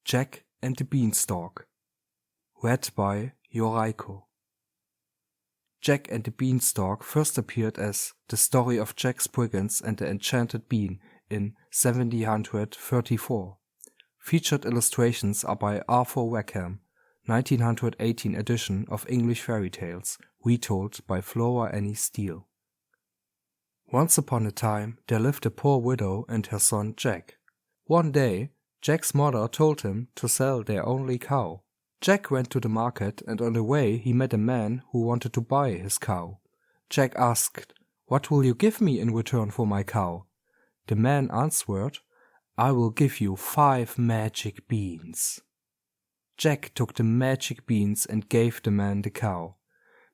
Jack and the Beanstalk. Read by Yoraiko. Jack and the Beanstalk first appeared as The Story of Jack Spriggins and the Enchanted Bean in 1734. Featured illustrations are by Arthur Wickham, 1918 edition of English Fairy Tales, retold by Flora Annie Steele. Once upon a time, there lived a poor widow and her son Jack. One day, Jack's mother told him to sell their only cow. Jack went to the market, and on the way he met a man who wanted to buy his cow. Jack asked, "What will you give me in return for my cow?" The man answered, "I will give you 5 magic beans." Jack took the magic beans and gave the man the cow.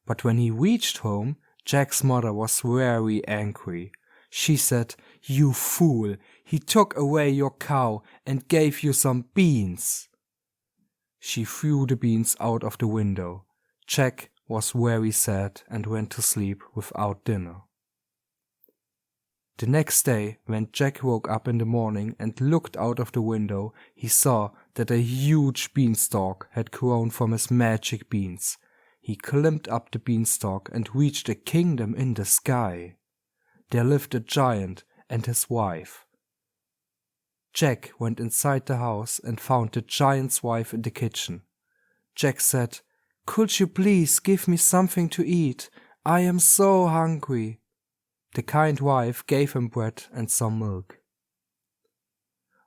But when he reached home, Jack's mother was very angry. She said, "You fool, he took away your cow and gave you some beans." She threw the beans out of the window. Jack was very sad and went to sleep without dinner. The next day, when Jack woke up in the morning and looked out of the window, he saw that a huge beanstalk had grown from his magic beans. He climbed up the beanstalk and reached a kingdom in the sky. There lived a giant and his wife. Jack went inside the house and found the giant's wife in the kitchen. Jack said, "Could you please give me something to eat? I am so hungry." The kind wife gave him bread and some milk.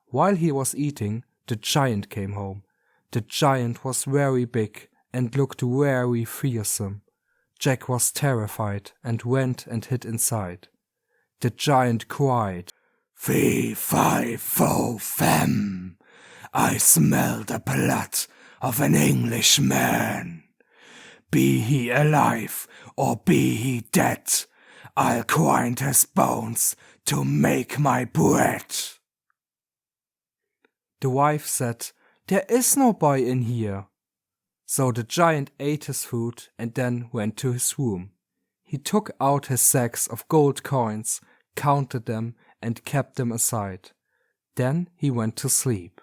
While he was eating, the giant came home. The giant was very big and looked very fearsome. Jack was terrified and went and hid inside. The giant cried, "Fee, fi, fo, fem! I smell the blood of an Englishman. Be he alive or be he dead, I'll grind his bones to make my bread." The wife said, "There is no boy in here." So the giant ate his food and then went to his room. He took out his sacks of gold coins, counted them, and kept them aside. Then he went to sleep.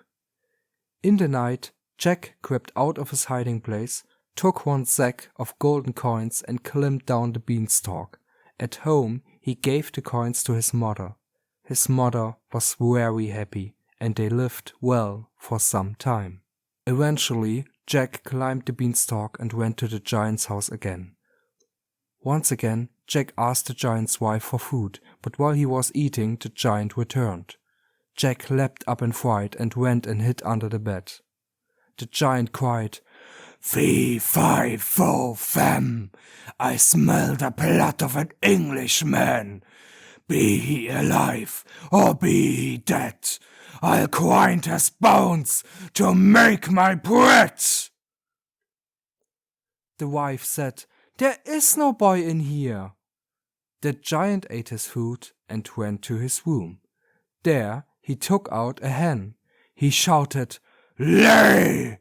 In the night, Jack crept out of his hiding place, took one sack of golden coins and climbed down the beanstalk. At home, he gave the coins to his mother. His mother was very happy, and they lived well for some time. Eventually, Jack climbed the beanstalk and went to the giant's house again. Once again, Jack asked the giant's wife for food, but while he was eating, the giant returned. Jack leapt up in fright and went and hid under the bed. The giant cried, "Fee, fi, fo, fem! I smell the blood of an Englishman. Be he alive or be he dead, I'll grind his bones to make my bread." The wife said, "There is no boy in here." The giant ate his food and went to his room. There he took out a hen. He shouted, "Lay!"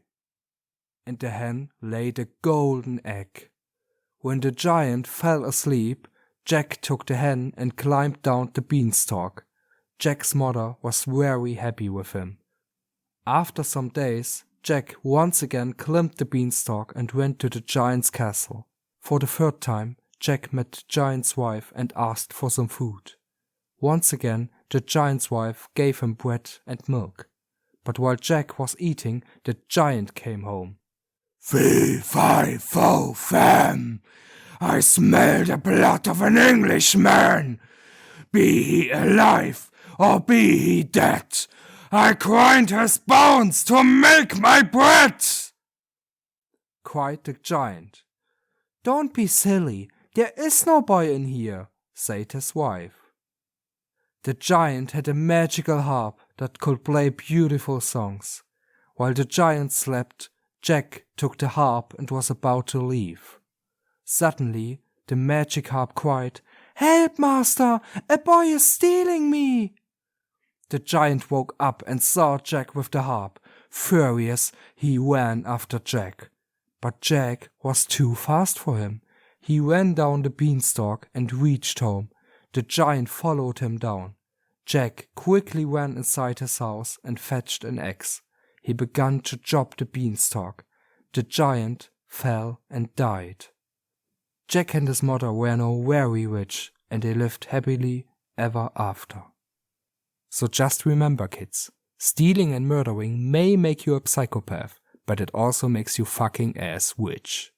And the hen laid a golden egg. When the giant fell asleep, Jack took the hen and climbed down the beanstalk. Jack's mother was very happy with him. After some days, Jack once again climbed the beanstalk and went to the giant's castle. For the third time, Jack met the giant's wife and asked for some food. Once again, the giant's wife gave him bread and milk. But while Jack was eating, the giant came home. "Fee, fi, fo, fem! I smell the blood of an Englishman. Be he alive or be he dead, I grind his bones to make my bread!" cried the giant. "Don't be silly, there is no boy in here," said his wife. The giant had a magical harp that could play beautiful songs. While the giant slept, Jack took the harp and was about to leave. Suddenly, the magic harp cried, "Help, master! A boy is stealing me!" The giant woke up and saw Jack with the harp. Furious, he ran after Jack. But Jack was too fast for him. He ran down the beanstalk and reached home. The giant followed him down. Jack quickly ran inside his house and fetched an axe. he began to chop the beanstalk. The giant fell and died. Jack and his mother were now very rich, and they lived happily ever after. So just remember, kids, stealing and murdering may make you a psychopath, but it also makes you fucking ass rich.